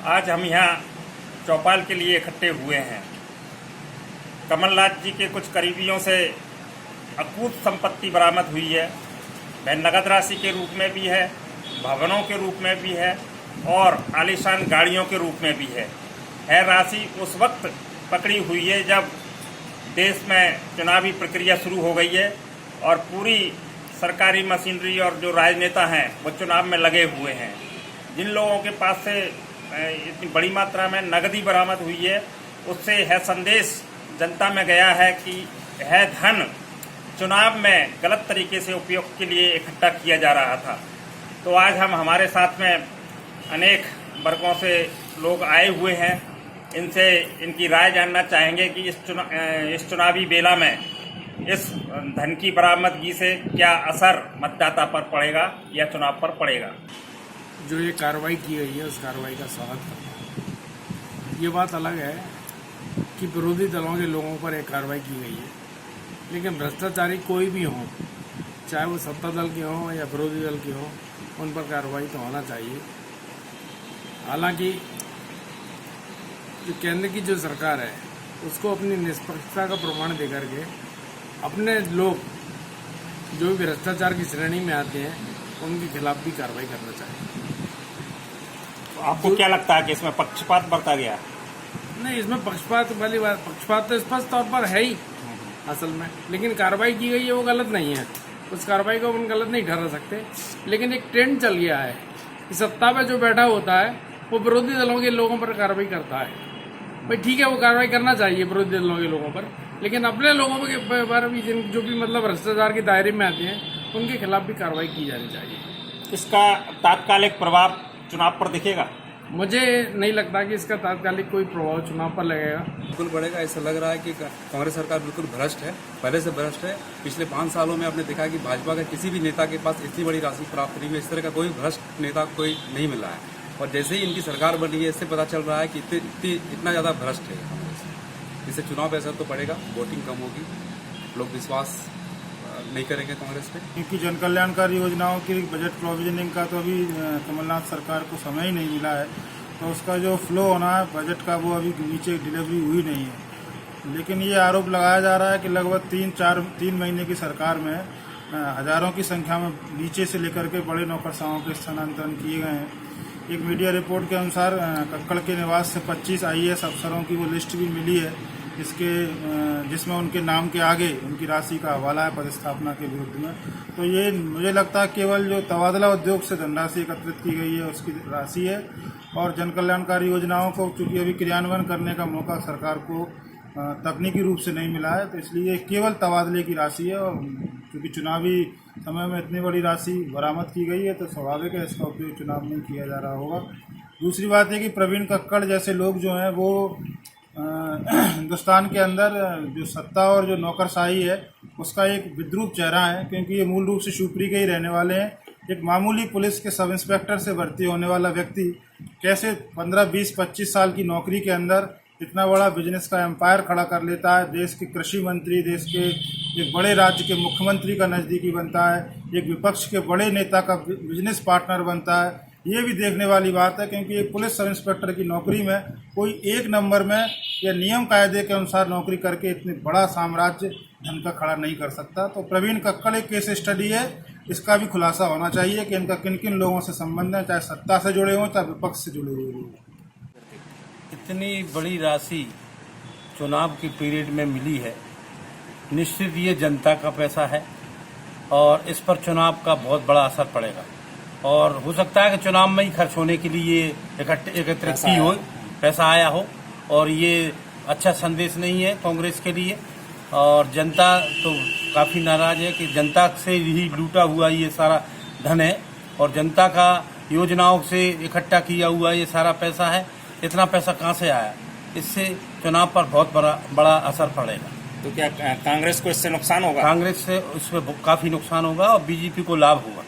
आज हम यहाँ चौपाल के लिए इकट्ठे हुए हैं। कमलनाथ जी के कुछ करीबियों से अकूत संपत्ति बरामद हुई है। वह नगद राशि के रूप में भी है, भवनों के रूप में भी है और आलीशान गाड़ियों के रूप में भी है। यह राशि उस वक्त पकड़ी हुई है जब देश में चुनावी प्रक्रिया शुरू हो गई है और पूरी सरकारी मशीनरी और जो राजनेता हैं वो चुनाव में लगे हुए हैं। जिन लोगों के पास से इतनी बड़ी मात्रा में नकदी बरामद हुई है, उससे यह संदेश जनता में गया है कि यह धन चुनाव में गलत तरीके से उपयोग के लिए इकट्ठा किया जा रहा था। तो आज हमारे साथ में अनेक वर्गों से लोग आए हुए हैं। इनसे इनकी राय जानना चाहेंगे कि इस चुनावी बेला में इस धन की बरामदगी से क्या असर मतदाता पर पड़ेगा या चुनाव पर पड़ेगा। जो ये कार्रवाई की गई है उस कार्रवाई का स्वागत करता हूँ। ये बात अलग है कि विरोधी दलों के लोगों पर एक कार्रवाई की गई है, लेकिन भ्रष्टाचारी कोई भी हो, चाहे वो सत्ता दल के हों या विरोधी दल के हों, उन पर कार्रवाई तो होना चाहिए। हालांकि जो केंद्र की जो सरकार है उसको अपनी निष्पक्षता का प्रमाण दे करके अपने लोग जो भी भ्रष्टाचार की श्रेणी में आते हैं उनके खिलाफ भी कार्रवाई करना चाहिए। तो आपको क्या लगता है कि इसमें पक्षपात बरता गया? नहीं, इसमें पक्षपात वाली बात, पक्षपात तो स्पष्ट तौर पर है ही असल में, लेकिन कार्रवाई की गई है वो गलत नहीं है। उस कार्रवाई को हम गलत नहीं ठहरा सकते, लेकिन एक ट्रेंड चल गया है कि सत्ता में जो बैठा होता है वो विरोधी दलों के लोगों पर कार्रवाई करता है। भाई ठीक है, वो कार्रवाई करना चाहिए विरोधी दलों के लोगों पर, लेकिन अपने लोगों के बारे भी जो भी मतलब भ्रष्टाचार के दायरे में आते हैं उनके खिलाफ भी कार्रवाई की जानी चाहिए। इसका तात्कालिक प्रभाव चुनाव पर दिखेगा? मुझे नहीं लगता कि इसका तात्कालिक कोई प्रभाव चुनाव पर लगेगा। बिल्कुल पड़ेगा। ऐसा लग रहा है कि कांग्रेस सरकार बिल्कुल भ्रष्ट है, पहले से भ्रष्ट है। पिछले 5 सालों में आपने देखा कि भाजपा के किसी भी नेता के पास इतनी बड़ी राशि प्राप्त नहीं हुई। इस तरह का कोई भ्रष्ट नेता कोई नहीं मिला है, और जैसे ही इनकी सरकार बनी है इससे पता चल रहा है कि इतना ज्यादा भ्रष्ट है कांग्रेस। इससे चुनाव पे असर तो पड़ेगा, वोटिंग कम होगी, लोग विश्वास नहीं करेंगे कांग्रेस पे। क्योंकि जन कल्याणकारी योजनाओं की बजट प्रोविजनिंग का तो अभी कमलनाथ सरकार को समय ही नहीं मिला है, तो उसका जो फ्लो होना है बजट का वो अभी नीचे डिलीवरी हुई नहीं है। लेकिन ये आरोप लगाया जा रहा है कि लगभग 3 महीने की सरकार में हजारों की संख्या में नीचे से लेकर के बड़े नौकरशाहों के स्थानांतरण किए गए हैं। एक मीडिया रिपोर्ट के अनुसार कक्कड़ के निवास से 25 IAS अफसरों की वो लिस्ट भी मिली है, जिसमें उनके नाम के आगे उनकी राशि का हवाला है पदस्थापना के विरुद्ध में। तो ये मुझे लगता है केवल जो तबादला उद्योग से धनराशि एकत्रित की गई है उसकी राशि है, और जन कल्याणकारी योजनाओं को चूंकि अभी क्रियान्वयन करने का मौका सरकार को तकनीकी रूप से नहीं मिला है, तो इसलिए केवल तबादले की राशि है। और चूंकि चुनावी समय में इतनी बड़ी राशि बरामद की गई है तो स्वाभाविक है इसका उपयोग चुनाव में किया जा रहा होगा। दूसरी बात है कि प्रवीण कक्कड़ जैसे लोग जो हैं वो हिंदुस्तान के अंदर जो सत्ता और जो नौकरशाही है उसका एक विद्रूप चेहरा है, क्योंकि ये मूल रूप से शिवपुरी के ही रहने वाले हैं। एक मामूली पुलिस के सब इंस्पेक्टर से भर्ती होने वाला व्यक्ति कैसे 15, 20, 25 साल की नौकरी के अंदर इतना बड़ा बिजनेस का एम्पायर खड़ा कर लेता है, देश के कृषि मंत्री, देश के एक बड़े राज्य के मुख्यमंत्री का नज़दीकी बनता है, एक विपक्ष के बड़े नेता का बिजनेस पार्टनर बनता है। ये भी देखने वाली बात है, क्योंकि एक पुलिस सब इंस्पेक्टर की नौकरी में कोई एक नंबर में या नियम कायदे के अनुसार नौकरी करके इतनी बड़ा साम्राज्य धन का खड़ा नहीं कर सकता। तो प्रवीण कक्कड़ एक केस स्टडी है, इसका भी खुलासा होना चाहिए कि इनका किन किन लोगों से संबंध है, चाहे सत्ता से जुड़े हों चाहे विपक्ष से जुड़े हुए हों। इतनी बड़ी राशि चुनाव की पीरियड में मिली है, निश्चित ये जनता का पैसा है और इस पर चुनाव का बहुत बड़ा असर पड़ेगा। और हो सकता है कि चुनाव में ही खर्च होने के लिए एकत्रित की हो, पैसा आया हो, और ये अच्छा संदेश नहीं है कांग्रेस के लिए। और जनता तो काफी नाराज है कि जनता से ही लूटा हुआ ये सारा धन है और जनता का योजनाओं से इकट्ठा किया हुआ ये सारा पैसा है। इतना पैसा कहाँ से आया? इससे चुनाव पर बहुत बड़ा असर पड़ेगा। तो क्या कांग्रेस को इससे नुकसान होगा? कांग्रेस से उसमें काफी नुकसान होगा और बीजेपी को लाभ होगा।